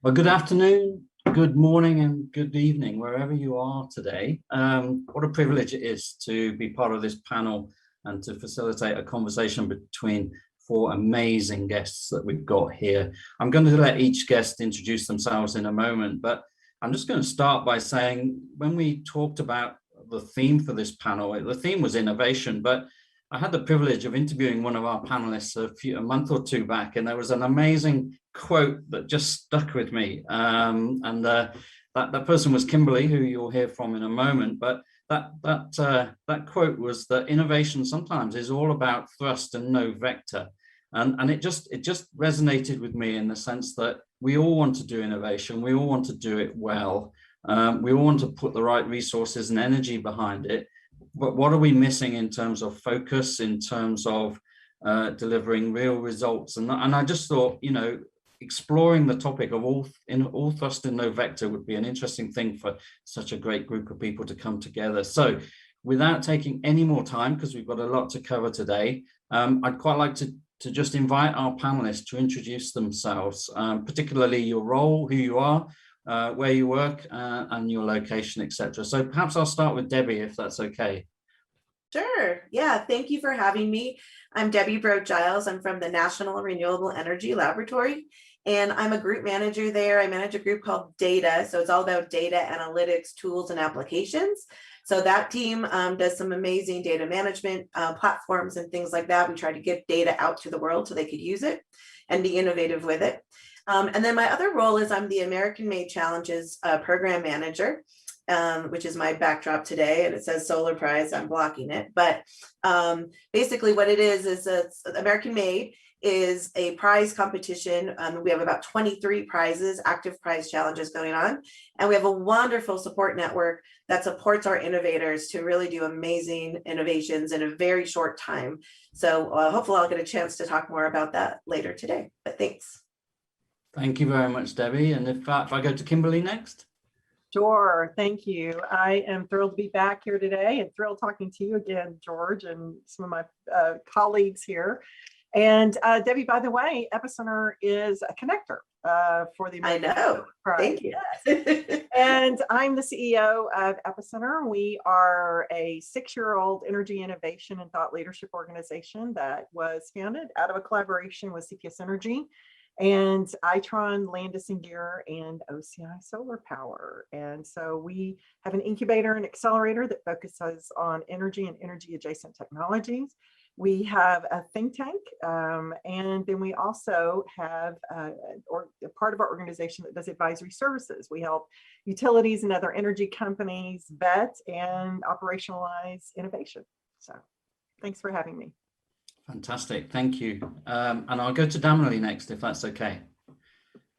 Well, good afternoon, good morning, and good evening, wherever you are today. What a privilege it is to be part of this panel and to facilitate a conversation between four amazing guests that we've got here. I'm going to let each guest introduce themselves in a moment, but I'm just going to start by saying when we talked about the theme for this panel, the theme was innovation, but I had the privilege of interviewing one of our panelists a month or two back, and there was an amazing quote that just stuck with me. That person was Kimberly, who you'll hear from in a moment. But that quote was that innovation sometimes is all about thrust and no vector, and it just resonated with me in the sense that we all want to do innovation, we all want to do it well, we all want to put the right resources and energy behind it. But what are we missing in terms of focus, in terms of delivering real results? And I just thought, exploring the topic of all thrust and no vector would be an interesting thing for such a great group of people to come together. So without taking any more time, because we've got a lot to cover today, I'd quite like to just invite our panelists to introduce themselves, particularly your role, who you are, where you work, and your location, etc. So perhaps I'll start with Debbie, if that's okay. Sure. Yeah. Thank you for having me. I'm Debbie Brodt-Giles. I'm from the National Renewable Energy Laboratory, and I'm a group manager there. I manage a group called Data. So it's all about data analytics, tools, and applications. So that team does some amazing data management platforms and things like that. We try to get data out to the world so they could use it and be innovative with it. And then my other role is I'm the American Made Challenges program manager, which is my backdrop today, and it says Solar Prize. I'm blocking it, but basically what it is American Made is a prize competition. We have about 23 prizes, active prize challenges going on, and we have a wonderful support network that supports our innovators to really do amazing innovations in a very short time. So hopefully I'll get a chance to talk more about that later today, but thanks. Thank you very much, Debbie. And if I go to Kimberly next. Sure, thank you. I am thrilled to be back here today and thrilled talking to you again, George, and some of my colleagues here. And Debbie, by the way, EPIcenter is a connector for the American. I know. Thank you. Yes. And I'm the CEO of EPIcenter. We are a 6-year-old energy innovation and thought leadership organization that was founded out of a collaboration with CPS Energy and Itron, Landis & Gyr, and OCI Solar Power. And so we have an incubator and accelerator that focuses on energy and energy adjacent technologies. We have a think tank, and then we also have a part of our organization that does advisory services. We help utilities and other energy companies vet and operationalize innovation. So thanks for having me. Fantastic, thank you. And I'll go to Damali next, if that's okay.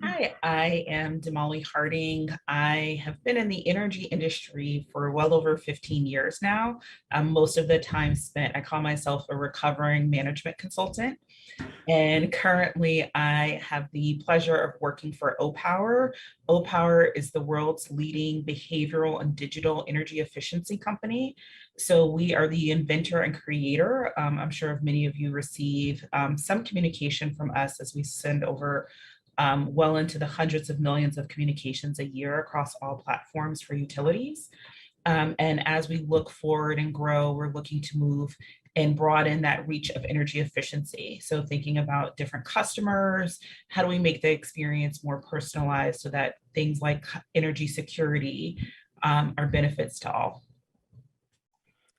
Hi, I am Damali Harding. I have been in the energy industry for well over 15 years now. Most of the time spent, I call myself a recovering management consultant. And currently I have the pleasure of working for Opower. Opower is the world's leading behavioral and digital energy efficiency company. So we are the inventor and creator. I'm sure many of you receive some communication from us as we send over well into the hundreds of millions of communications a year across all platforms for utilities. And as we look forward and grow, we're looking to move and broaden that reach of energy efficiency. So thinking about different customers, how do we make the experience more personalized so that things like energy security are benefits to all.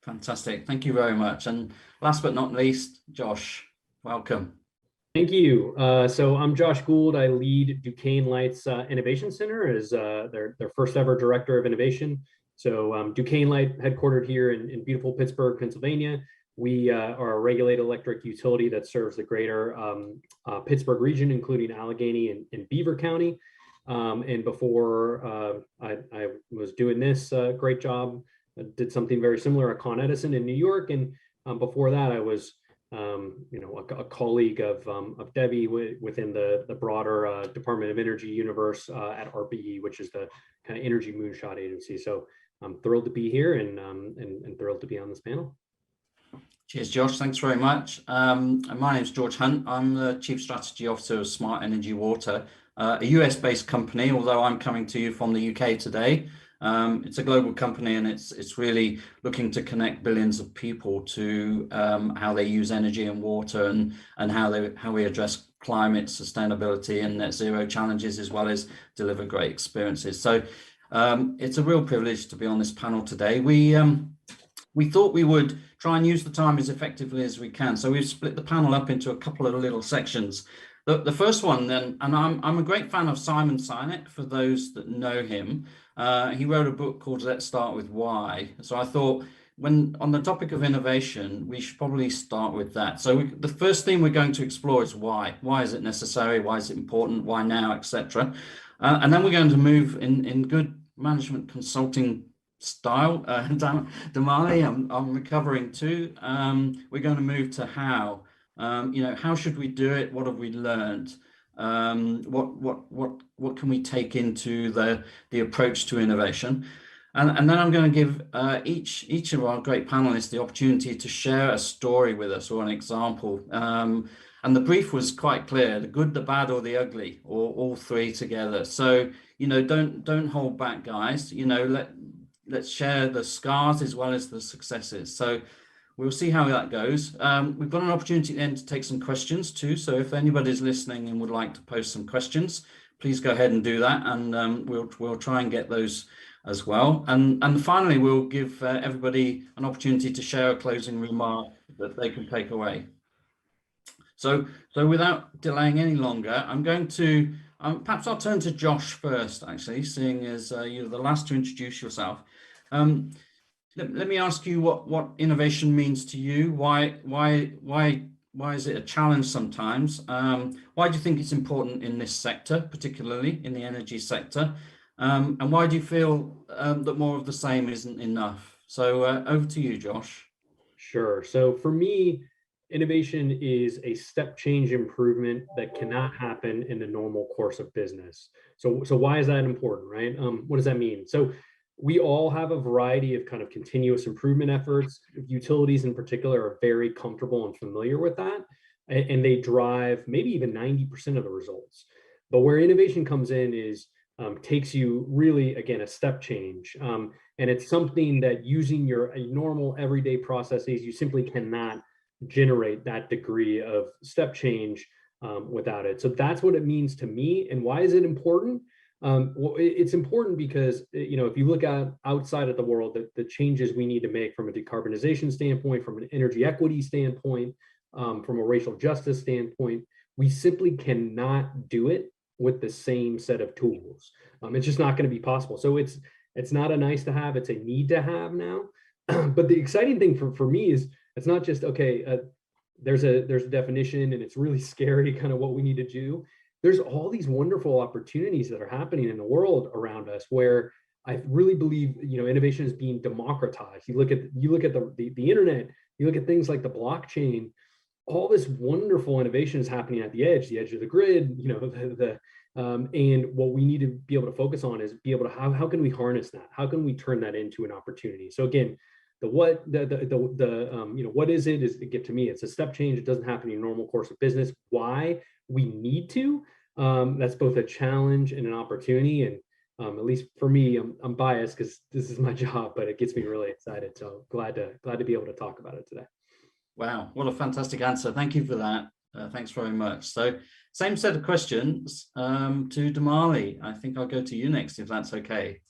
Fantastic, thank you very much. And last but not least, Josh, welcome. Thank you. So I'm Josh Gould. I lead Duquesne Light's Innovation Center as their first ever director of innovation. So Duquesne Light, headquartered here in beautiful Pittsburgh, Pennsylvania. We are a regulated electric utility that serves the greater Pittsburgh region, including Allegheny and Beaver County. And before I was doing this great job, I did something very similar at Con Edison in New York. And before that, I was a colleague of Debbie within the broader Department of Energy universe at RPE, which is the kind of energy moonshot agency. So I'm thrilled to be here and thrilled to be on this panel. Cheers, Josh. Thanks very much. My name is George Hunt. I'm the Chief Strategy Officer of Smart Energy Water. a US-based company, although I'm coming to you from the UK today. It's a global company, and it's really looking to connect billions of people to how they use energy and water, and how we address climate sustainability and net zero challenges, as well as deliver great experiences. So it's a real privilege to be on this panel today. We thought we would try and use the time as effectively as we can. So we've split the panel up into a couple of little sections. The first one then, and I'm a great fan of Simon Sinek, for those that know him. He wrote a book called Let's Start With Why. So I thought, when on the topic of innovation, we should probably start with that. So the first thing we're going to explore is why. Why is it necessary? Why is it important? Why now, etc. And then we're going to move in good management consulting style. Damali, I'm recovering too. We're going to move to how. How should we do it? What have we learned? What can we take into the approach to innovation? And then I'm going to give each of our great panelists the opportunity to share a story with us, or an example. And the brief was quite clear: the good, the bad, or the ugly, or all three together. So don't hold back, guys. Let's share the scars as well as the successes. So we'll see how that goes. We've got an opportunity then to take some questions too. So if anybody's listening and would like to post some questions, please go ahead and do that, and we'll try and get those as well. And finally, we'll give everybody an opportunity to share a closing remark that they can take away. So without delaying any longer, I'm going to perhaps I'll turn to Josh first, actually, seeing as you're the last to introduce yourself. Let me ask you what innovation means to you. Why is it a challenge sometimes? Why do you think it's important in this sector, particularly in the energy sector? And why do you feel that more of the same isn't enough? So over to you, Josh. Sure. So for me, innovation is a step change improvement that cannot happen in the normal course of business. So why is that important, right? What does that mean? So we all have a variety of kind of continuous improvement efforts. Utilities in particular are very comfortable and familiar with that, and they drive maybe even 90% of the results. But where innovation comes in is takes you really, again, a step change. And it's something that using your normal everyday processes, you simply cannot generate that degree of step change without it. So that's what it means to me. And why is it important? Well, it's important because, if you look outside of the world, the changes we need to make from a decarbonization standpoint, from an energy equity standpoint, from a racial justice standpoint, we simply cannot do it with the same set of tools. It's just not going to be possible. So it's not a nice to have, it's a need to have now. But the exciting thing for me is it's not just, okay, there's a definition and it's really scary kind of what we need to do. There's all these wonderful opportunities that are happening in the world around us where I really believe, innovation is being democratized. You look at the internet, you look at things like the blockchain, all this wonderful innovation is happening at the edge of the grid, and what we need to be able to focus on is be able to, how can we harness that? How can we turn that into an opportunity? So again, what is it is, to me, it's a step change. It doesn't happen in your normal course of business. Why? We need to. That's both a challenge and an opportunity. And at least for me, I'm biased because this is my job, but it gets me really excited. So glad to be able to talk about it today. Wow, what a fantastic answer. Thank you for that. Thanks very much. So same set of questions to Damali. I think I'll go to you next, if that's okay.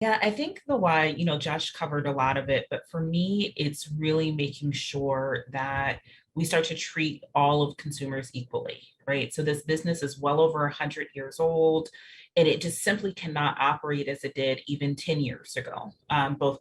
Yeah, I think the why, Josh covered a lot of it, but for me, it's really making sure that we start to treat all of consumers equally, right? So this business is well over 100 years old, and it just simply cannot operate as it did even 10 years ago. Both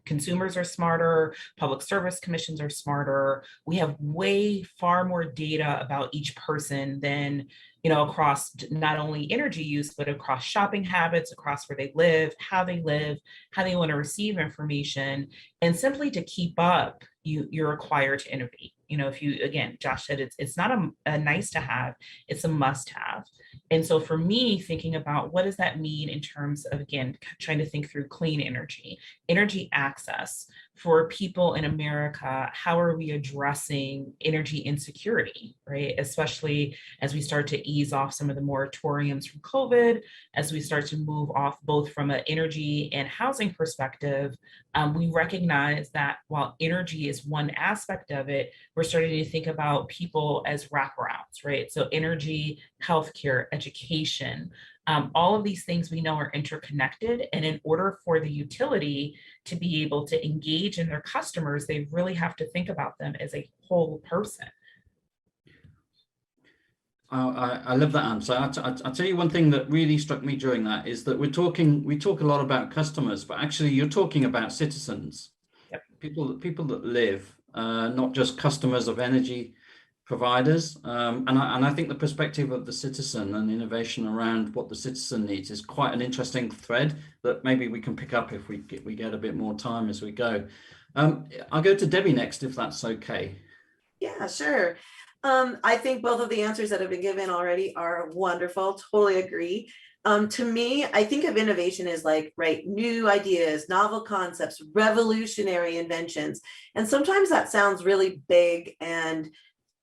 consumers are smarter, public service commissions are smarter. We have way far more data about each person than, across not only energy use, but across shopping habits, across where they live, how they want to receive information. And simply to keep up, you're required to innovate. Again, Josh said it's not a nice to have, it's a must have. And so for me, thinking about what does that mean in terms of, again, trying to think through clean energy access. for people in America, how are we addressing energy insecurity, right? Especially as we start to ease off some of the moratoriums from COVID, as we start to move off both from an energy and housing perspective, we recognize that while energy is one aspect of it, we're starting to think about people as wraparounds, right? So energy, healthcare, education, all of these things we know are interconnected. And in order for the utility to be able to engage in their customers, they really have to think about them as a whole person. I love that answer. I'll tell you one thing that really struck me during that is that we talk a lot about customers, but actually you're talking about citizens. Yep. People that live, not just customers of energy providers. And I think the perspective of the citizen and innovation around what the citizen needs is quite an interesting thread that maybe we can pick up if we get a bit more time as we go. I'll go to Debbie next, if that's okay. Yeah, sure. I think both of the answers that have been given already are wonderful. Totally agree. To me, I think of innovation as like, right, new ideas, novel concepts, revolutionary inventions. And sometimes that sounds really big and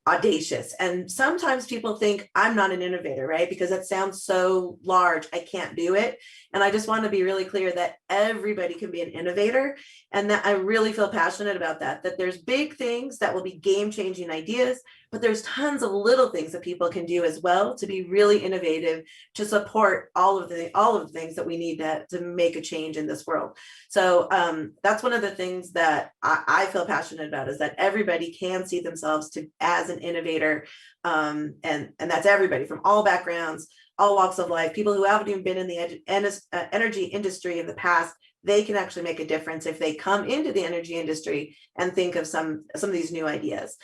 audacious. And sometimes people think I'm not an innovator, right? Because that sounds so large, I can't do it. And I just want to be really clear that everybody can be an innovator. And that I really feel passionate about that there's big things that will be game-changing ideas, but there's tons of little things that people can do as well to be really innovative, to support all of the things that we need to make a change in this world. So that's one of the things that I feel passionate about, is that everybody can see themselves as an innovator. And that's everybody from all backgrounds, all walks of life, people who haven't even been in the energy industry in the past. They can actually make a difference if they come into the energy industry and think of some of these new ideas.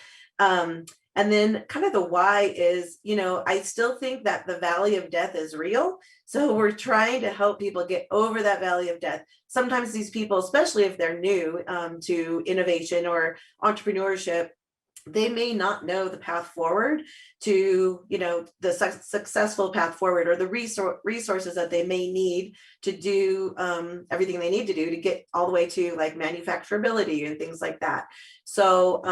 And then kind of the why is, I still think that the valley of death is real. So we're trying to help people get over that valley of death. Sometimes these people, especially if they're new to innovation or entrepreneurship, they may not know the path forward to, the successful path forward, or the resources that they may need to do everything they need to do to get all the way to like manufacturability and things like that. So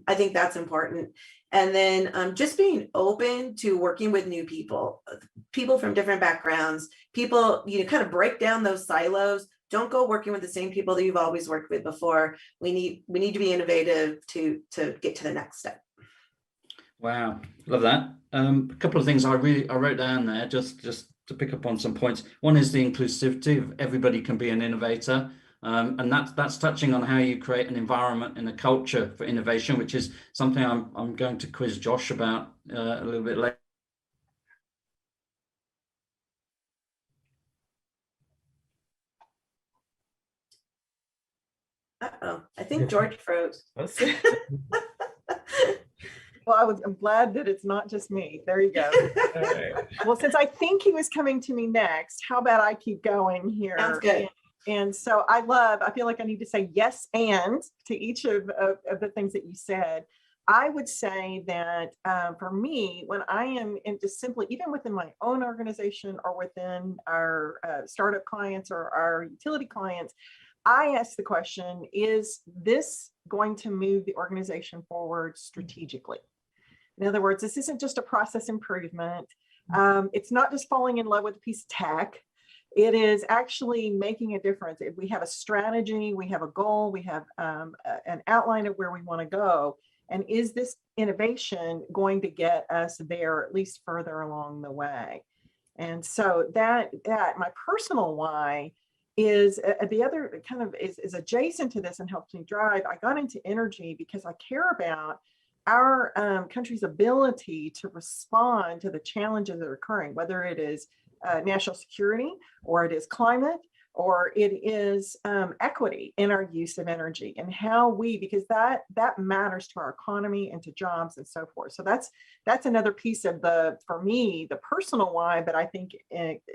I think that's important. And then just being open to working with new people from different backgrounds, people, kind of break down those silos. Don't go working with the same people that you've always worked with before. We need to be innovative to get to the next step. Wow, love that. A couple of things I wrote down there just to pick up on some points. One is the inclusivity of everybody can be an innovator. And that's touching on how you create an environment and a culture for innovation, which is something I'm going to quiz Josh about a little bit later. Uh-oh, I think George froze. Well, I'm glad that it's not just me. There you go. Okay. Well, since I think he was coming to me next, how about I keep going here? Sounds good. And so I feel like I need to say yes and to each of the things that you said. I would say that for me, when I am just simply, even within my own organization or within our startup clients or our utility clients, I ask the question, is this going to move the organization forward strategically? In other words, this isn't just a process improvement. It's not just falling in love with a piece of tech. It is actually making a difference. If we have a strategy, we have a goal, we have an outline of where we want to go. And is this innovation going to get us there, at least further along the way? And so that my personal why is the other kind of is adjacent to this and helps me drive. I got into energy because I care about our country's ability to respond to the challenges that are occurring, whether it is national security, or it is climate, or it is equity in our use of energy, and how because that matters to our economy and to jobs and so forth. So that's another piece of for me, the personal why, but I think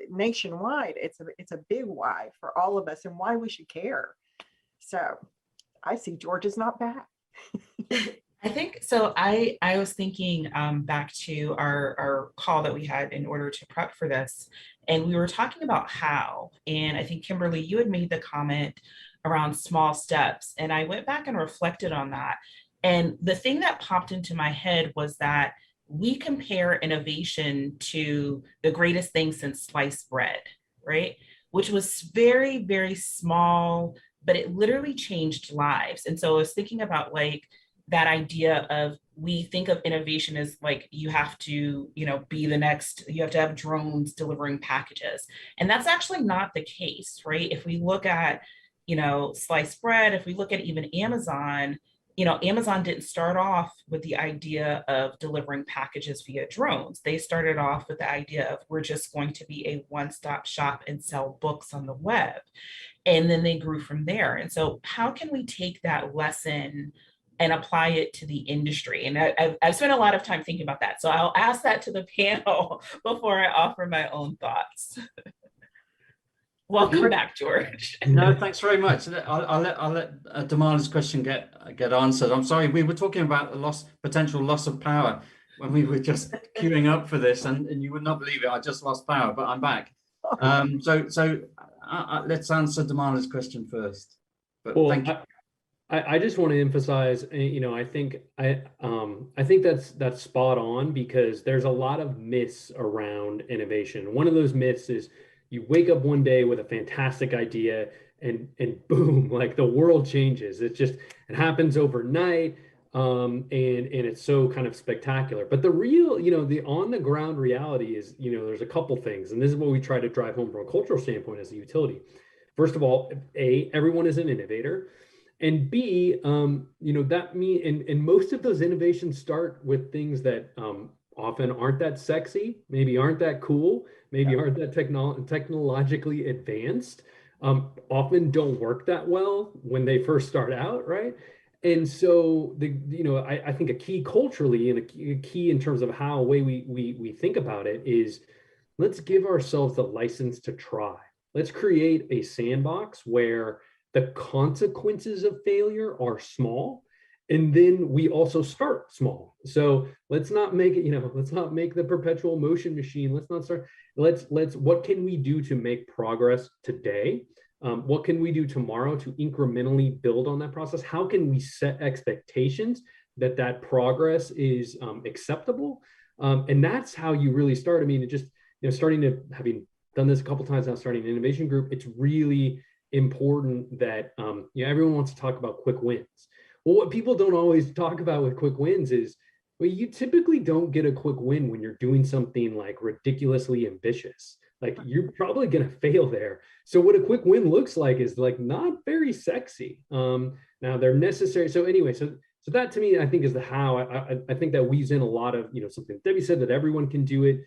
nationwide, it's a big why for all of us and why we should care. So I see George is not back. I think so. I was thinking back to our call that we had in order to prep for this. And we were talking about how, and I think Kimberly, you had made the comment around small steps. And I went back and reflected on that. And the thing that popped into my head was that we compare innovation to the greatest thing since sliced bread, right? Which was very, very small, but it literally changed lives. And so I was thinking about like that idea of, we think of innovation as like, you have to, be the next, you have to have drones delivering packages. And that's actually not the case, right? If we look at, sliced bread, if we look at even Amazon, Amazon didn't start off with the idea of delivering packages via drones. They started off with the idea of, we're just going to be a one-stop shop and sell books on the web. And then they grew from there. And so how can we take that lesson and apply it to the industry? And I've spent a lot of time thinking about that. So I'll ask that to the panel before I offer my own thoughts. Welcome back, George. No, thanks very much. I'll let Damali's question get answered. I'm sorry, we were talking about potential loss of power when we were just queuing up for this, and you would not believe it. I just lost power, but I'm back. So let's answer Damali's question first. But well, thank you. I just want to emphasize, I think that's spot on, because there's a lot of myths around innovation. One of those myths is, you wake up one day with a fantastic idea and boom, like the world changes. It happens overnight. And it's so kind of spectacular. But the real, the on the ground reality is, there's a couple things, and this is what we try to drive home from a cultural standpoint as a utility. First of all, A, everyone is an innovator. And B, that means, and most of those innovations start with things that often aren't that sexy, maybe aren't that cool, maybe aren't that technologically advanced, often don't work that well when they first start out, right? And so I think a key culturally, and a key in terms of how we think about it is, let's give ourselves the license to try. Let's create a sandbox where the consequences of failure are small. And then we also start small. So let's not make it, let's not make the perpetual motion machine. Let's not start, what can we do to make progress today? What can we do tomorrow to incrementally build on that process? How can we set expectations that progress is acceptable? And that's how you really start. I mean, it just, having done this a couple of times now, starting an innovation group, it's really important that, everyone wants to talk about quick wins. Well, what people don't always talk about with quick wins is, well, you typically don't get a quick win when you're doing something like ridiculously ambitious. Like, you're probably going to fail there. So what a quick win looks like is like not very sexy. Now they're necessary. So anyway, so that to me, I think is the how. I think that weaves in a lot of, something Debbie said, that everyone can do it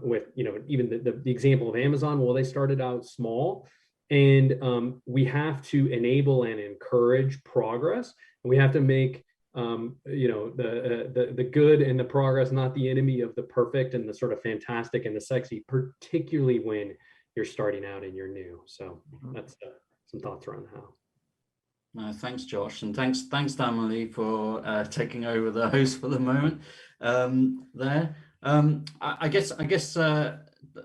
with, even the example of Amazon. Well, they started out small, and we have to enable and encourage progress. We have to make the good and the progress not the enemy of the perfect and the sort of fantastic and the sexy, particularly when you're starting out and you're new. So that's some thoughts around how. Thanks, Josh, and thanks Damali for taking over the host for the moment there. I guess.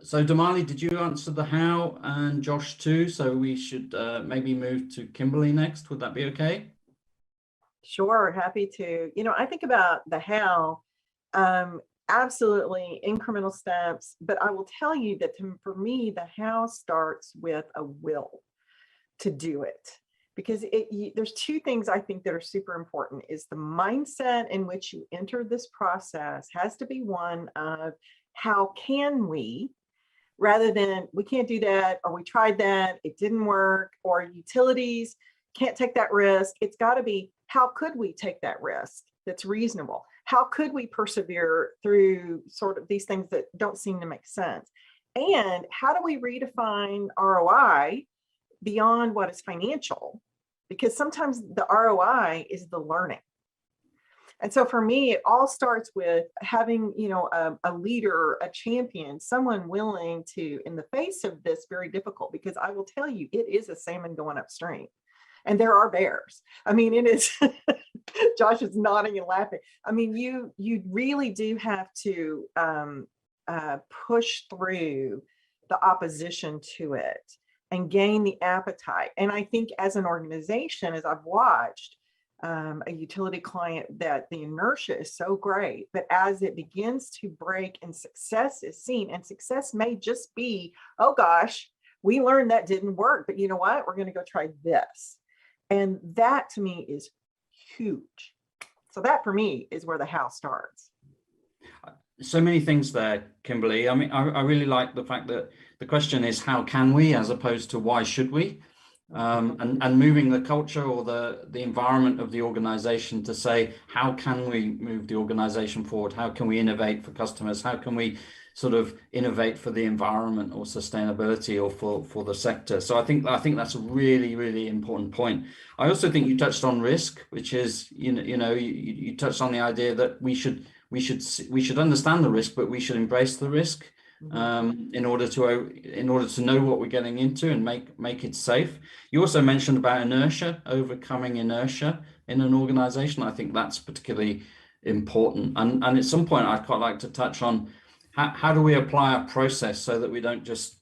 So Damali, did you answer the how, and Josh too? So we should maybe move to Kimberly next. Would that be okay? Sure, happy to. I think about the how, absolutely incremental steps, but I will tell you that for me, the how starts with a will to do it. Because there's two things I think that are super important. Is the mindset in which you enter this process has to be one of, how can we, rather than we can't do that, or we tried that, it didn't work, or utilities can't take that risk. It's got to be, how could we take that risk that's reasonable? How could we persevere through sort of these things that don't seem to make sense? And how do we redefine ROI beyond what is financial? Because sometimes the ROI is the learning. And so for me, it all starts with having, a leader, a champion, someone willing to, in the face of this very difficult, because I will tell you, it is a salmon going upstream. And there are bears. I mean, it is, Josh is nodding and laughing. I mean, you really do have to push through the opposition to it and gain the appetite. And I think as an organization, as I've watched a utility client, that the inertia is so great, but as it begins to break and success is seen, and success may just be, oh gosh, we learned that didn't work, but you know what? We're going to go try this. And that to me is huge. So that for me is where the how starts. So many things there, Kimberly. I mean, I really like the fact that the question is how can we, as opposed to why should we, and moving the culture or the environment of the organization to say, how can we move the organization forward? How can we innovate for customers? How can we sort of innovate for the environment or sustainability or for the sector? So I think that's a really, really important point. I also think you touched on risk, which is, you touched on the idea that we should understand the risk, but we should embrace the risk in order to know what we're getting into and make it safe. You also mentioned about inertia, overcoming inertia in an organization. I think that's particularly important. And at some point, I'd quite like to touch on how do we apply a process so that we don't just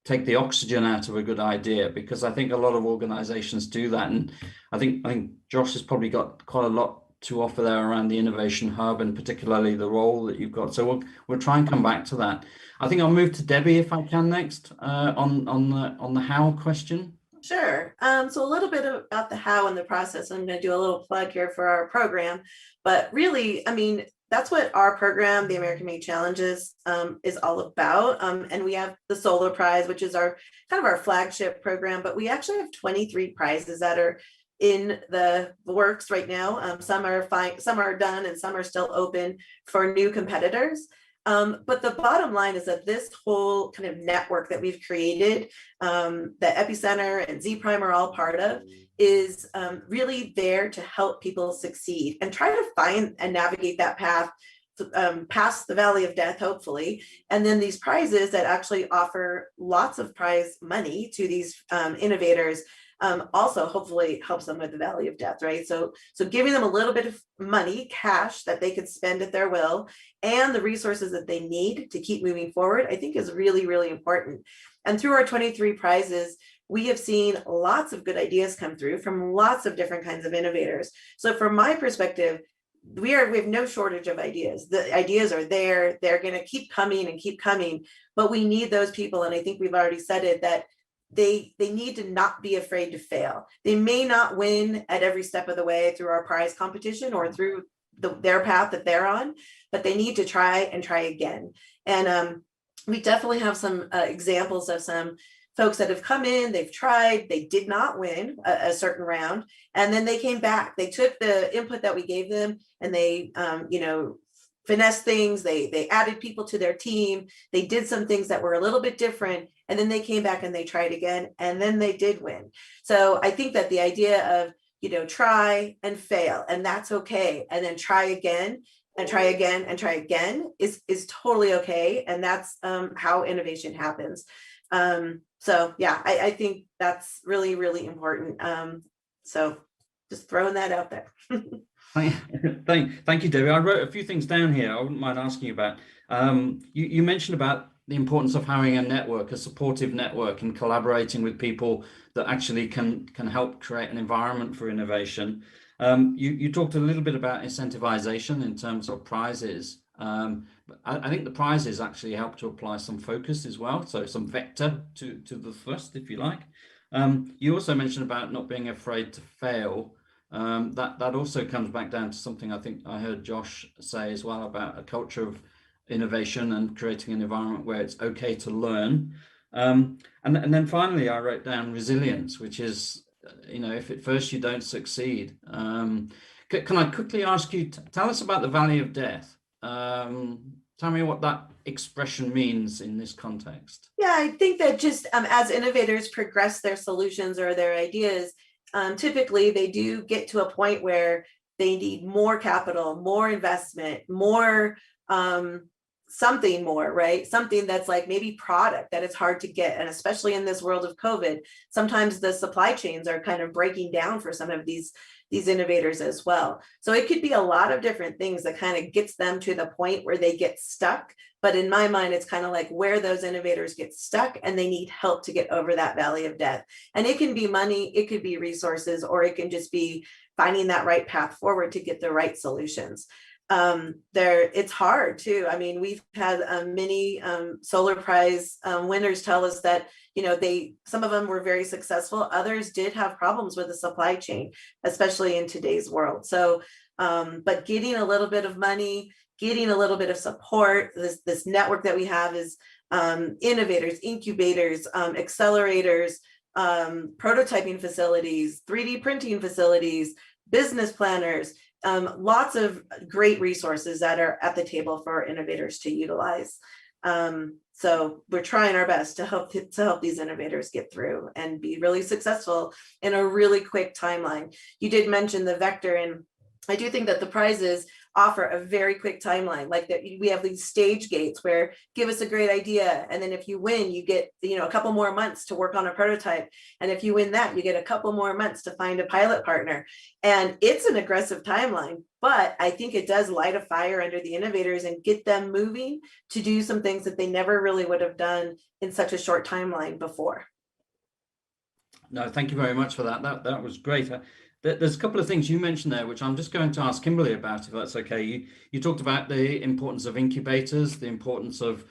take the oxygen out of a good idea, because I think a lot of organizations do that. And I think Josh has probably got quite a lot to offer there around the innovation hub, and particularly the role that you've got. So we'll try and come back to that. I think I'll move to Debbie if I can next on the how question. Sure. So a little bit about the how and the process. I'm going to do a little plug here for our program, but really, I mean, that's what our program, the American Made Challenges, is all about. And we have the Solar Prize, which is our kind of our flagship program, but we actually have 23 prizes that are in the works right now. Some are fine, some are done, and some are still open for new competitors. But the bottom line is that this whole kind of network that we've created, that EPIcenter and Zpryme are all part of, is really there to help people succeed and try to find and navigate that path past the valley of death, hopefully. And then these prizes that actually offer lots of prize money to these innovators also hopefully helps them with the valley of death, right? So giving them a little bit of money, cash that they could spend at their will, and the resources that they need to keep moving forward, I think is really, really important. And through our 23 prizes, we have seen lots of good ideas come through from lots of different kinds of innovators. So from my perspective, we have no shortage of ideas. The ideas are there. They're going to keep coming, but we need those people. And I think we've already said it, that they need to not be afraid to fail. They may not win at every step of the way through our prize competition or through their path that they're on, but they need to try and try again. And we definitely have some examples of some folks that have come in, they've tried, they did not win a certain round, and then they came back. They took the input that we gave them and they, finessed things. They added people to their team. They did some things that were a little bit different, and then they came back and they tried again, and then they did win. So I think that the idea of, try and fail, and that's okay, and then try again and try again and try again is totally okay. And that's how innovation happens. So yeah, I think that's really, really important. So just throwing that out there. Thank you, Debbie. I wrote a few things down here I wouldn't mind asking you about. You mentioned about the importance of having a network, a supportive network, and collaborating with people that actually can help create an environment for innovation. You talked a little bit about incentivization in terms of prizes. But I think the prizes actually help to apply some focus as well, so some vector to the thrust, if you like. You also mentioned about not being afraid to fail. That also comes back down to something I think I heard Josh say as well, about a culture of innovation and creating an environment where it's okay to learn. And then finally, I wrote down resilience, which is, if at first you don't succeed. Can I quickly ask you, tell us about the Valley of Death. Tell me what that expression means in this context. Yeah, I think that just as innovators progress their solutions or their ideas, typically they do get to a point where they need more capital, more investment, more something more, right? Something that's like maybe product that it's hard to get. And especially in this world of COVID, sometimes the supply chains are kind of breaking down for some of these innovators as well. So it could be a lot of different things that kind of gets them to the point where they get stuck. But in my mind, it's kind of like where those innovators get stuck and they need help to get over that valley of death. And it can be money, it could be resources, or it can just be finding that right path forward to get the right solutions. It's hard too. I mean, we've had many solar prize winners tell us that, you know, some of them were very successful. Others did have problems with the supply chain, especially in today's world. So, but getting a little bit of money, getting a little bit of support, this network that we have is innovators, incubators, accelerators, prototyping facilities, 3D printing facilities, business planners, lots of great resources that are at the table for our innovators to utilize. So we're trying our best to help these innovators get through and be really successful in a really quick timeline. You did mention the vector, and I do think that the prizes offer a very quick timeline. Like that, we have these stage gates where give us a great idea, and then if you win, you get, you know, a couple more months to work on a prototype, and if you win that, you get a couple more months to find a pilot partner. And it's an aggressive timeline, but I think it does light a fire under the innovators and get them moving to do some things that they never really would have done in such a short timeline before. No, thank you very much for that. That was great. There's a couple of things you mentioned there, which I'm just going to ask Kimberly about, if that's okay. You talked about the importance of incubators, the importance of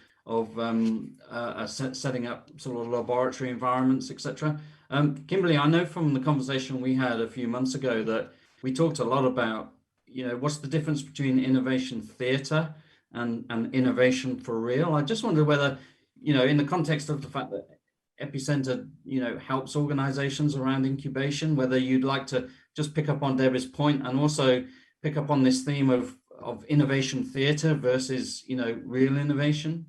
setting up sort of laboratory environments, etc. Kimberly, I know from the conversation we had a few months ago that we talked a lot about, you know, what's the difference between innovation theatre and innovation for real. I just wonder whether, you know, in the context of the fact that EPIcenter, you know, helps organizations around incubation, whether you'd like to just pick up on Debbie's point and also pick up on this theme of innovation theatre versus, you know, real innovation.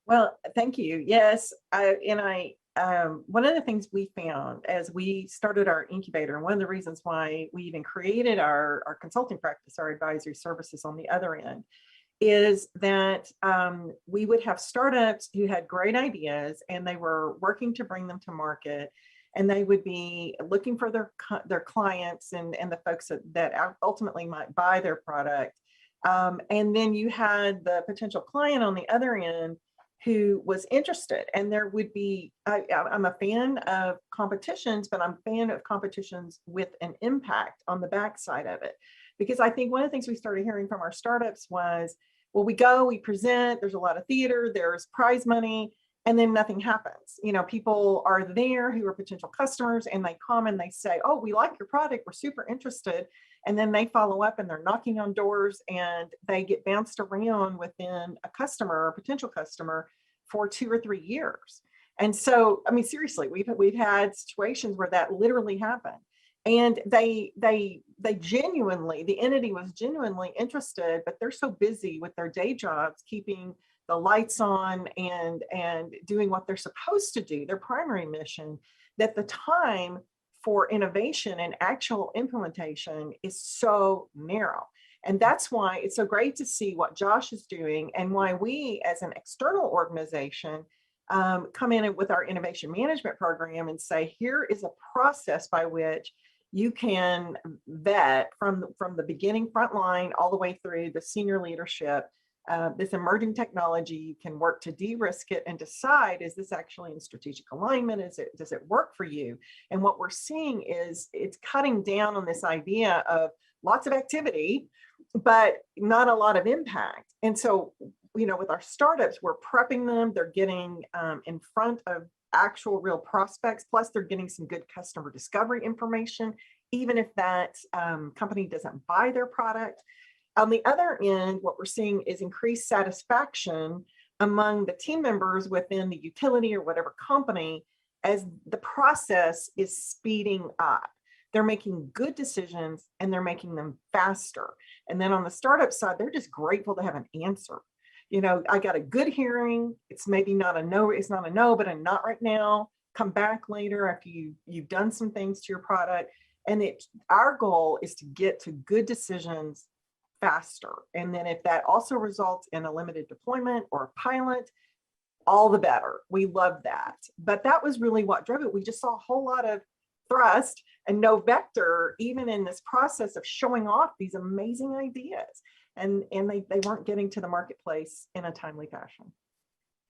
Well, thank you. Yes, one of the things we found as we started our incubator, and one of the reasons why we even created our consulting practice, our advisory services on the other end, is that we would have startups who had great ideas and they were working to bring them to market, and they would be looking for their clients and the folks that ultimately might buy their product. And then you had the potential client on the other end who was interested, and there would be, I'm a fan of competitions, but I'm a fan of competitions with an impact on the backside of it. Because I think one of the things we started hearing from our startups was, well, we present, there's a lot of theater, there's prize money, and then nothing happens. You know, people are there who are potential customers, and they come and they say, oh, we like your product, we're super interested. And then they follow up and they're knocking on doors and they get bounced around within a customer or a potential customer for 2 or 3 years. And so, I mean, seriously, we've had situations where that literally happened. And they genuinely, the entity was genuinely interested, but they're so busy with their day jobs, keeping the lights on and doing what they're supposed to do, their primary mission, that the time for innovation and actual implementation is so narrow. And that's why it's so great to see what Josh is doing, and why we as an external organization come in with our innovation management program and say, here is a process by which you can vet from the beginning front line all the way through the senior leadership. This emerging technology, you can work to de-risk it and decide, is this actually in strategic alignment? Does it work for you? And what we're seeing is it's cutting down on this idea of lots of activity, but not a lot of impact. And so, you know, with our startups, we're prepping them, they're getting in front of actual real prospects, plus they're getting some good customer discovery information, even if that company doesn't buy their product. On the other end, what we're seeing is increased satisfaction among the team members within the utility or whatever company as the process is speeding up. They're making good decisions and they're making them faster. And then on the startup side, they're just grateful to have an answer. You know, I got a good hearing. It's maybe not a no, it's not a no, but a not right now. Come back later after you've done some things to your product. And our goal is to get to good decisions faster. And then if that also results in a limited deployment or a pilot, all the better. We love that. But that was really what drove it. We just saw a whole lot of thrust and no vector, even in this process of showing off these amazing ideas. And they weren't getting to the marketplace in a timely fashion.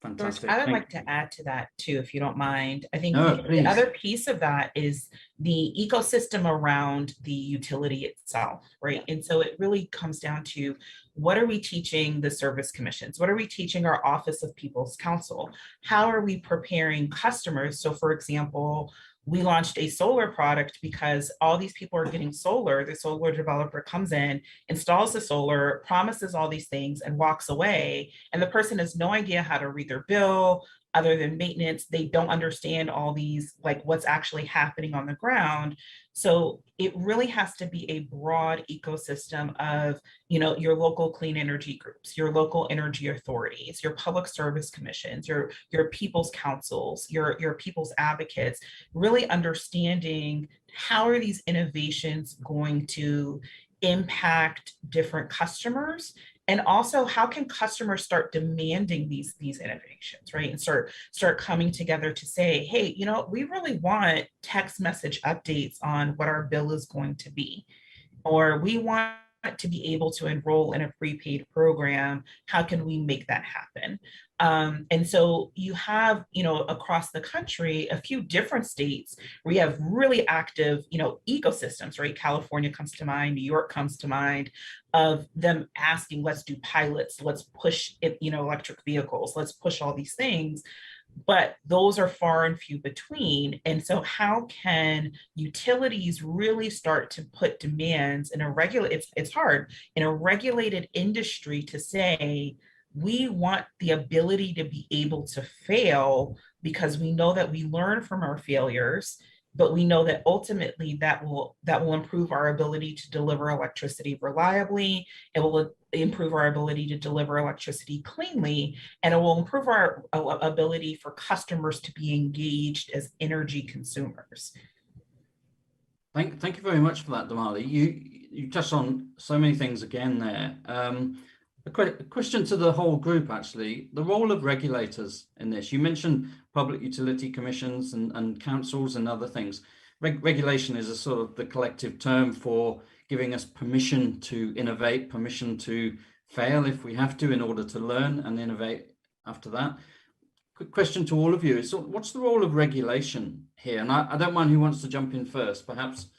Fantastic. I would like to add to that too, if you don't mind. I think No, the please. other piece of that is the ecosystem around the utility itself, right? And so it really comes down to, what are we teaching the service commissions? What are we teaching our Office of People's Counsel? How are we preparing customers? So for example, we launched a solar product because all these people are getting solar. The solar developer comes in, installs the solar, promises all these things and walks away. And the person has no idea how to read their bill other than maintenance. They don't understand all these, like what's actually happening on the ground. So it really has to be a broad ecosystem of, you know, your local clean energy groups, your local energy authorities, your public service commissions, your people's councils, your people's advocates, really understanding how are these innovations going to impact different customers. And also, how can customers start demanding these innovations, right? And start coming together to say, hey, you know, we really want text message updates on what our bill is going to be, or we want to be able to enroll in a prepaid program. How can we make that happen? And so you have, you know, across the country, a few different states where you have really active, you know, ecosystems, right? California comes to mind, New York comes to mind, of them asking, let's do pilots, let's push it, you know, electric vehicles, let's push all these things. But those are far and few between. And so how can utilities really start to put demands in a it's hard, in a regulated industry to say, we want the ability to be able to fail, because we know that we learn from our failures, but we know that ultimately that will improve our ability to deliver electricity reliably. It will improve our ability to deliver electricity cleanly, and it will improve our ability for customers to be engaged as energy consumers. Thank you very much for that, Damali. You touched on so many things again there. A question to the whole group, actually, the role of regulators in this. You mentioned public utility commissions and councils and other things. Regulation is a sort of the collective term for giving us permission to innovate, permission to fail if we have to, in order to learn and innovate after that. Quick question to all of you is, what's the role of regulation here? And I don't mind who wants to jump in first. Perhaps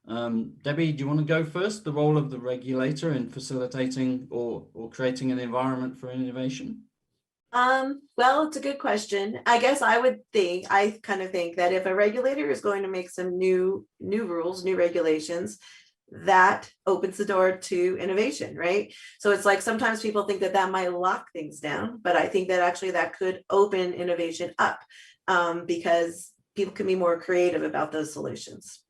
Debbie, do you want to go first? The role of the regulator in facilitating or creating an environment for innovation? Well, it's a good question. I guess I kind of think that if a regulator is going to make some new rules, new regulations, that opens the door to innovation, right? So it's like sometimes people think that might lock things down, but I think that actually that could open innovation up, because people can be more creative about those solutions.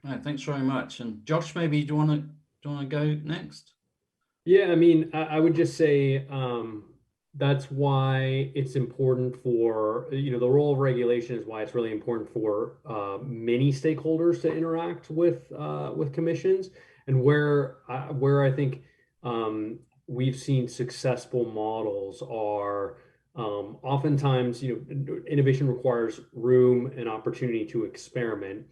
All right, thanks very much. And Josh, maybe do you want to go next? Yeah, I mean, I would just say that's why it's important for, you know, the role of regulation is why it's really important for many stakeholders to interact with commissions, and where I think we've seen successful models are oftentimes, you know, innovation requires room and opportunity to experiment.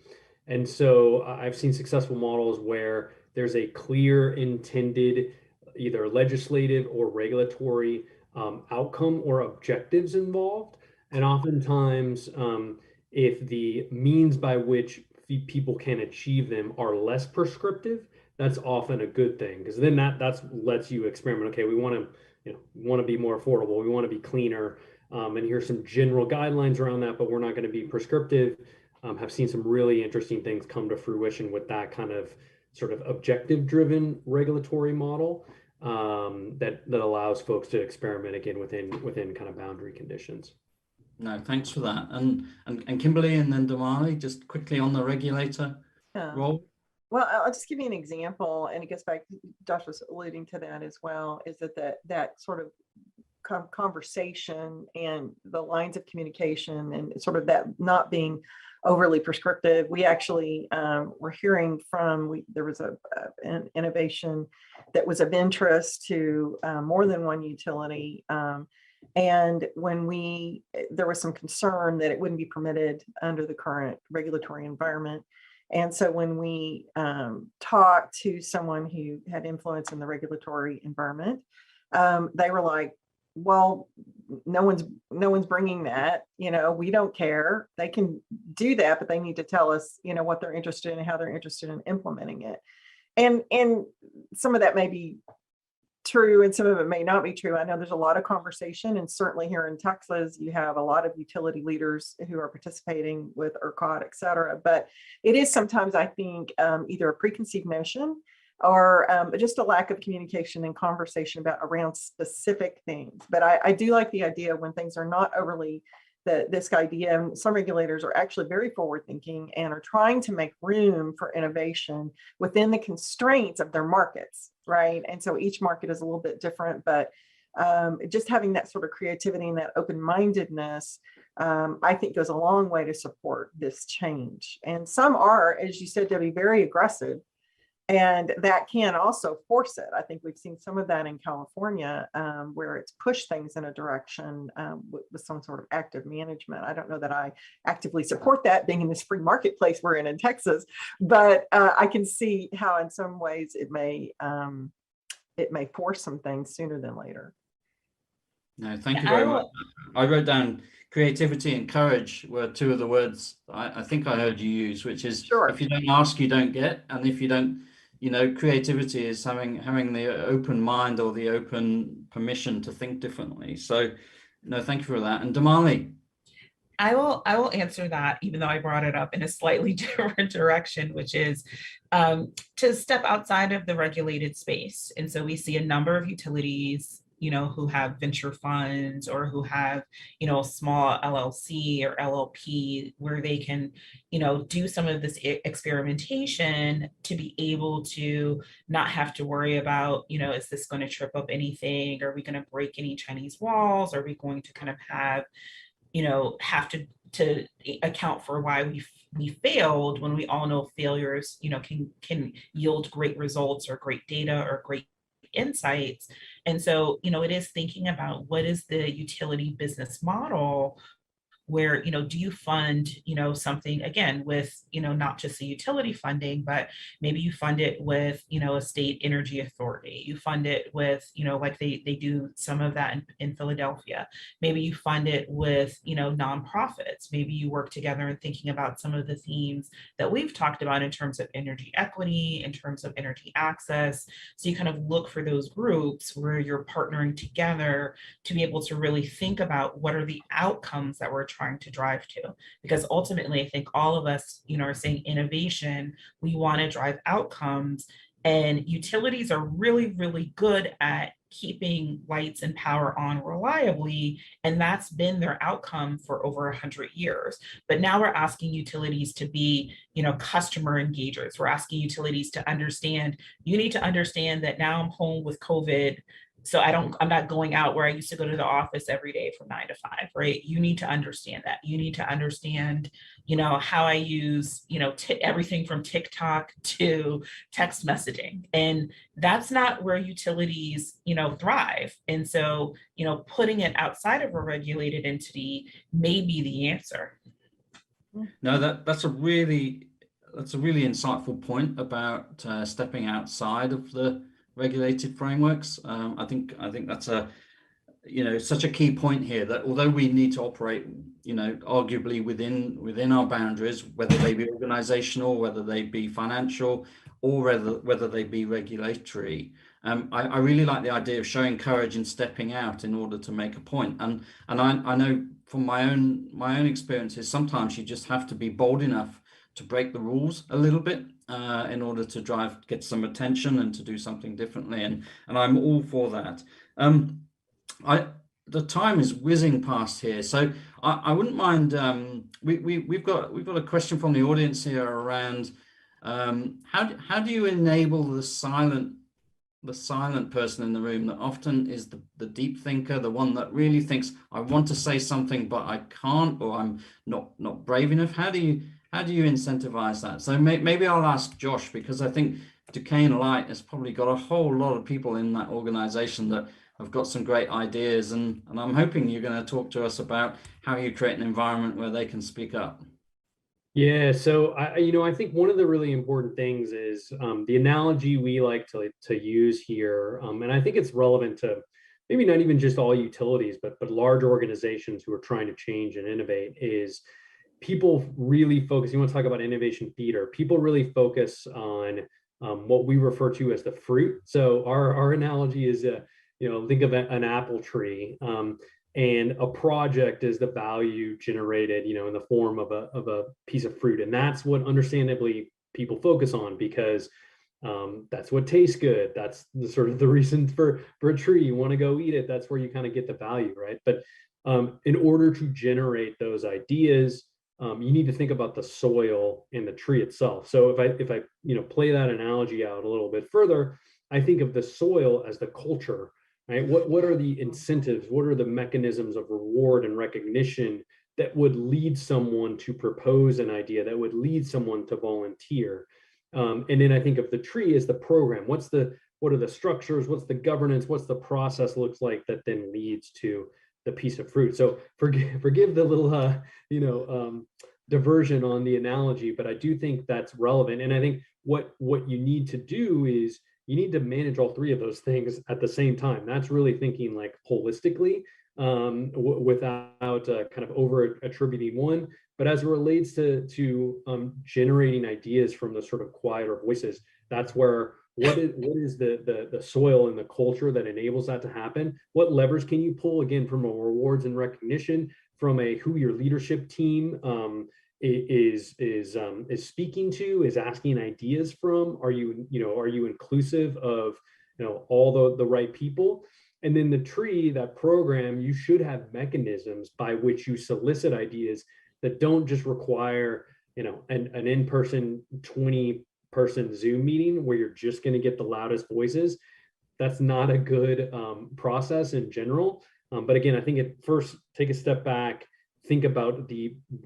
And so I've seen successful models where there's a clear intended either legislative or regulatory outcome or objectives involved. And oftentimes, if the means by which people can achieve them are less prescriptive, that's often a good thing, because then that lets you experiment. Okay, we want to be more affordable, we want to be cleaner, and here's some general guidelines around that, but we're not going to be prescriptive. Have seen some really interesting things come to fruition with that kind of sort of objective-driven regulatory model that allows folks to experiment again within kind of boundary conditions. No, thanks for that. And Kimberly and then Damali, just quickly on the regulator role. Well, I'll just give you an example, and it gets back, Josh was alluding to that as well, is that sort of conversation and the lines of communication and sort of that not being overly prescriptive. We actually were hearing from, there was an innovation that was of interest to more than one utility. And when there was some concern that it wouldn't be permitted under the current regulatory environment. And so when we talked to someone who had influence in the regulatory environment, they were like, well, no one's bringing that, we don't care. They can do that, but they need to tell us, what they're interested in and how they're interested in implementing it. And some of that may be true and some of it may not be true. I know there's a lot of conversation, and certainly here in Texas, you have a lot of utility leaders who are participating with ERCOT, et cetera. But it is sometimes, I think, either a preconceived notion or just a lack of communication and conversation around specific things. But I do like the idea when things are not overly, this idea, and some regulators are actually very forward thinking and are trying to make room for innovation within the constraints of their markets, right? And so each market is a little bit different, but just having that sort of creativity and that open-mindedness, I think goes a long way to support this change. And some are, as you said, Debbie, very aggressive. And that can also force it. I think we've seen some of that in California, where it's pushed things in a direction with some sort of active management. I don't know that I actively support that, being in this free marketplace we're in Texas, but I can see how in some ways it may force some things sooner than later. No, thank you very much. I wrote down creativity and courage were two of the words I think I heard you use, which is sure. If you don't ask, you don't get. And if you don't, creativity is having the open mind or the open permission to think differently. So, no, thank you for that. And Damali. I will answer that, even though I brought it up in a slightly different direction, which is to step outside of the regulated space. And so we see a number of utilities, who have venture funds or who have, a small LLC or LLP where they can, do some of this experimentation to be able to not have to worry about, is this going to trip up anything? Are we going to break any Chinese walls? Are we going to kind of have to account for why we failed, when we all know failures, can yield great results or great data or great insights. And so, it is thinking about what is the utility business model where, do you fund, something again with, not just the utility funding, but maybe you fund it with, a state energy authority. You fund it with, like they do some of that in Philadelphia. Maybe you fund it with, nonprofits. Maybe you work together in thinking about some of the themes that we've talked about in terms of energy equity, in terms of energy access. So you kind of look for those groups where you're partnering together to be able to really think about what are the outcomes that we're trying to drive to, because ultimately I think all of us, are saying innovation, we want to drive outcomes, and utilities are really, really good at keeping lights and power on reliably, and that's been their outcome for over 100 years. But now we're asking utilities to be, customer engagers. We're asking utilities to understand, you need to understand that now I'm home with COVID, so I'm not going out where I used to go to the office every day from 9 to 5, right? You need to understand that. You need to understand, how I use, everything from TikTok to text messaging. And that's not where utilities, thrive. And so, putting it outside of a regulated entity may be the answer. No, that's a really insightful point about stepping outside of the regulated frameworks. I think that's such a key point here, that although we need to operate, arguably within our boundaries, whether they be organizational, whether they be financial, or whether they be regulatory, I really like the idea of showing courage and stepping out in order to make a point. And I know from my own experiences, sometimes you just have to be bold enough to break the rules a little bit in order to get some attention and to do something differently. And I'm all for that. The time is whizzing past here, so I wouldn't mind. We've got a question from the audience here around how do you enable the silent the silent person in the room that often is the deep thinker, the one that really thinks, I want to say something, but I can't, or I'm not brave enough. How do you incentivize that? So maybe I'll ask Josh, because I think Duquesne Light has probably got a whole lot of people in that organization that have got some great ideas, and I'm hoping you're going to talk to us about how you create an environment where they can speak up. Yeah, so I think one of the really important things is the analogy we like to use here, and I think it's relevant to maybe not even just all utilities, but large organizations who are trying to change and innovate, is people really focus. You want to talk about innovation theater? People really focus on what we refer to as the fruit. So our analogy is, think of an apple tree. And a project is the value generated, in the form of a piece of fruit. And that's what understandably people focus on, because that's what tastes good. That's the sort of the reason for a tree. You want to go eat it. That's where you kind of get the value, right? But in order to generate those ideas, you need to think about the soil and the tree itself. So if I play that analogy out a little bit further, I think of the soil as the culture. Right? What are the incentives? What are the mechanisms of reward and recognition that would lead someone to propose an idea, that would lead someone to volunteer? And then I think of the tree as the program. What are the structures? What's the governance? What's the process looks like that then leads to the piece of fruit? So forgive the little diversion on the analogy, but I do think that's relevant. And I think what you need to do is you need to manage all three of those things at the same time. That's really thinking like holistically, without kind of over attributing one. But as it relates to generating ideas from the sort of quieter voices, that's where what is the soil and the culture that enables that to happen? What levers can you pull, again, from a rewards and recognition, from a who your leadership team is speaking to, is asking ideas from? Are you inclusive of all the right people? And then the tree, that program, you should have mechanisms by which you solicit ideas that don't just require an in-person 20-person Zoom meeting where you're just going to get the loudest voices. That's not a good process in general. But again, I think first take a step back, think about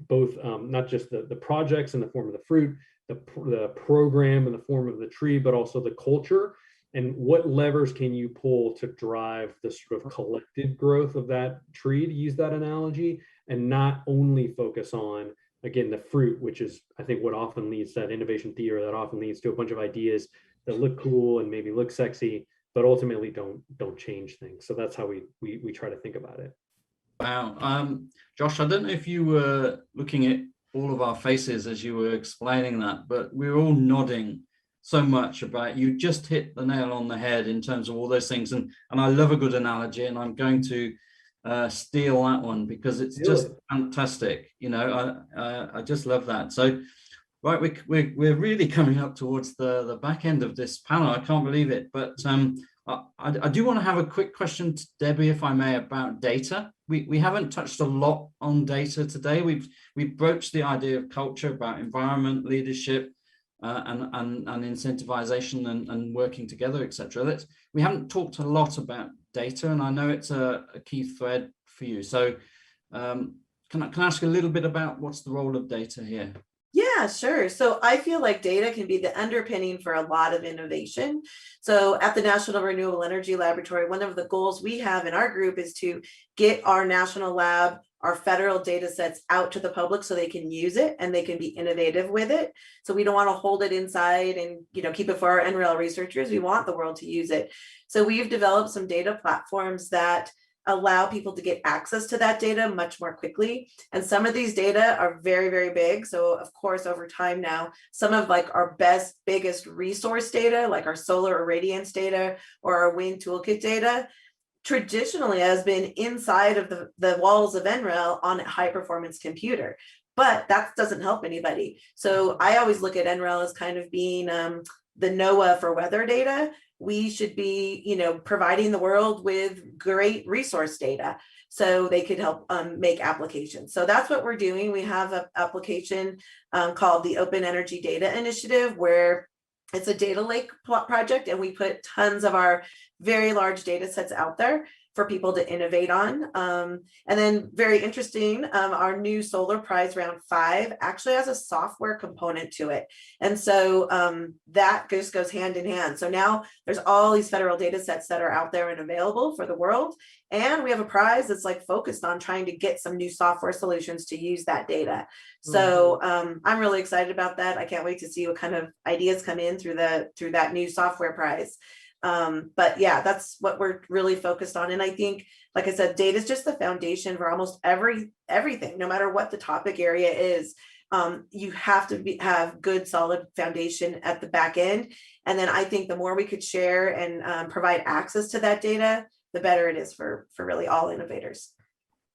both not just the projects in the form of the fruit, the program in the form of the tree, but also the culture, and what levers can you pull to drive the sort of collective growth of that tree, to use that analogy, and not only focus on, again, the fruit, which is, I think, what often leads to that innovation theater, that often leads to a bunch of ideas that look cool and maybe look sexy, but ultimately don't change things. So that's how we try to think about it. Wow. Josh, I don't know if you were looking at all of our faces as you were explaining that, but we were all nodding so much about, you just hit the nail on the head in terms of all those things. And I love a good analogy, and I'm going to steal that one because it's just fantastic. I just love that. So, right, we're really coming up towards the back end of this panel. I can't believe it, but I do want to have a quick question to Debbie, if I may, about data. We haven't touched a lot on data today. We've broached the idea of culture, about environment, leadership, and incentivization and working together, etc. We haven't talked a lot about data, and I know it's a key thread for you. So can I ask a little bit about what's the role of data here? Yeah, sure. So I feel like data can be the underpinning for a lot of innovation. So at the National Renewable Energy Laboratory, one of the goals we have in our group is to get our national lab, our federal data sets out to the public so they can use it and they can be innovative with it. So we don't want to hold it inside and keep it for our NREL researchers. We want the world to use it. So we've developed some data platforms that allow people to get access to that data much more quickly. And some of these data are very, very big. So of course, over time now, some of our biggest resource data, like our solar irradiance data or our wind toolkit data, traditionally has been inside of the walls of NREL on a high performance computer. But that doesn't help anybody. So I always look at NREL as kind of being the NOAA for weather data. We should be, providing the world with great resource data so they could help make applications. So that's what we're doing. We have an application called the Open Energy Data Initiative, where It's a data lake project, and we put tons of our very large data sets out there for people to innovate on. And then very interesting, our new Solar Prize Round 5 actually has a software component to it. And so that just goes hand in hand. So now there's all these federal data sets that are out there and available for the world. And we have a prize that's like focused on trying to get some new software solutions to use that data. So I'm really excited about that. I can't wait to see what kind of ideas come in through that new software prize. But yeah, that's what we're really focused on. And I think, like I said, data is just the foundation for almost everything, no matter what the topic area is. You have to have good, solid foundation at the back end. And then I think the more we could share and provide access to that data, the better it is for really all innovators.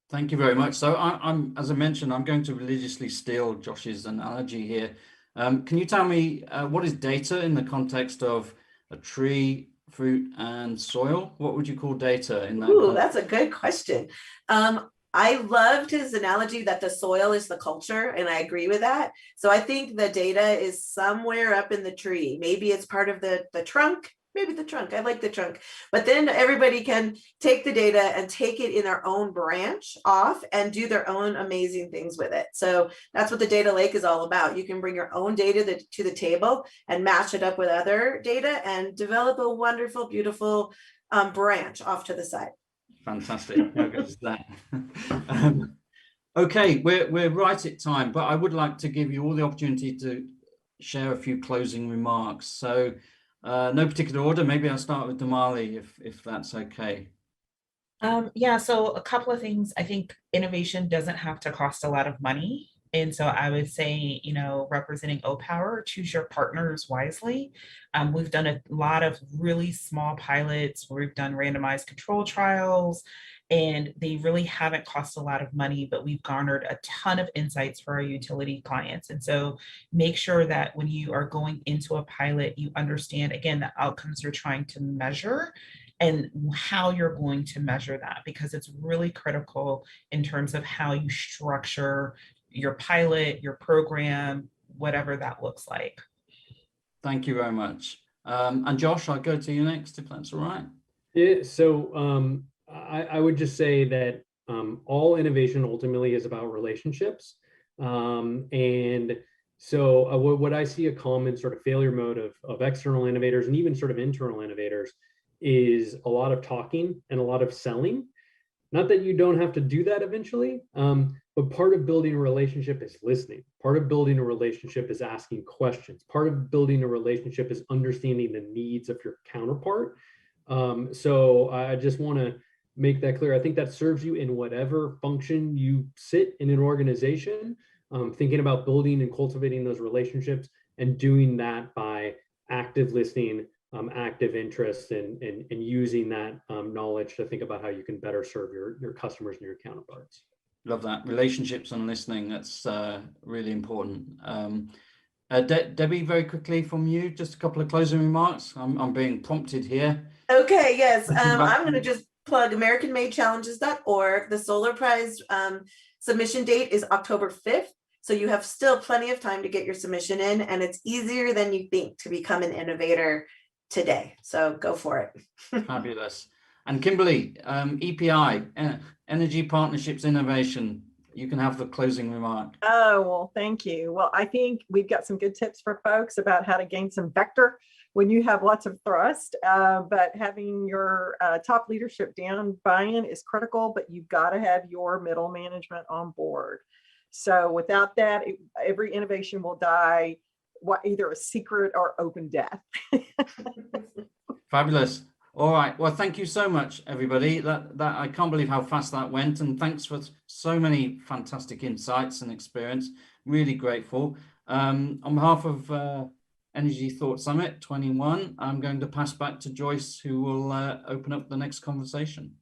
Thank you very much. So I'm, as I mentioned, I'm going to religiously steal Josh's analogy here. Can you tell me what is data in the context of a tree, fruit, and soil? What would you call data in that? Ooh, that's a good question. I loved his analogy that the soil is the culture, and I agree with that. So I think the data is somewhere up in the tree. Maybe it's part of the trunk. Maybe the trunk. I like the trunk. But then everybody can take the data and take it in their own branch off and do their own amazing things with it. So that's what the data lake is all about. You can bring your own data to the table and match it up with other data and develop a wonderful, beautiful branch off to the side. Fantastic. How good is that? Okay, we're right at time, but I would like to give you all the opportunity to share a few closing remarks. So no particular order. Maybe I'll start with Damali, if that's okay. Yeah, so a couple of things. I think innovation doesn't have to cost a lot of money. And so I would say, representing Opower, choose your partners wisely. We've done a lot of really small pilots where we've done randomized control trials, and they really haven't cost a lot of money, but we've garnered a ton of insights for our utility clients. And so make sure that when you are going into a pilot, you understand, again, the outcomes you're trying to measure and how you're going to measure that, because it's really critical in terms of how you structure your pilot, your program, whatever that looks like. Thank you very much. And Josh, I'll go to you next, if that's all right. Yeah, so I would just say that all innovation ultimately is about relationships. And so what I see a common sort of failure mode of external innovators and even sort of internal innovators is a lot of talking and a lot of selling. Not that you don't have to do that eventually, but part of building a relationship is listening. Part of building a relationship is asking questions. Part of building a relationship is understanding the needs of your counterpart. So I just want to make that clear. I think that serves you in whatever function you sit in an organization, thinking about building and cultivating those relationships and doing that by active listening, active interest, and using that knowledge to think about how you can better serve your customers and your counterparts. Love that. Relationships and listening, that's really important. Debbie, very quickly from you, just a couple of closing remarks. I'm being prompted here. Okay, yes. I'm going to just plug AmericanMadeChallenges.org. The Solar Prize submission date is October 5th. So you have still plenty of time to get your submission in, and it's easier than you think to become an innovator today. So go for it. Fabulous. And Kimberly, EPI, Energy Partnerships Innovation, you can have the closing remark. Oh, well, thank you. Well, I think we've got some good tips for folks about how to gain some vector when you have lots of thrust, but having your top leadership down buy-in is critical, but you've got to have your middle management on board. So without that, every innovation will die either a secret or open death. Fabulous. All right. Well, thank you so much, everybody. That I can't believe how fast that went. And thanks for so many fantastic insights and experience. Really grateful. On behalf of Energy Thought Summit 21, I'm going to pass back to Joyce, who will open up the next conversation.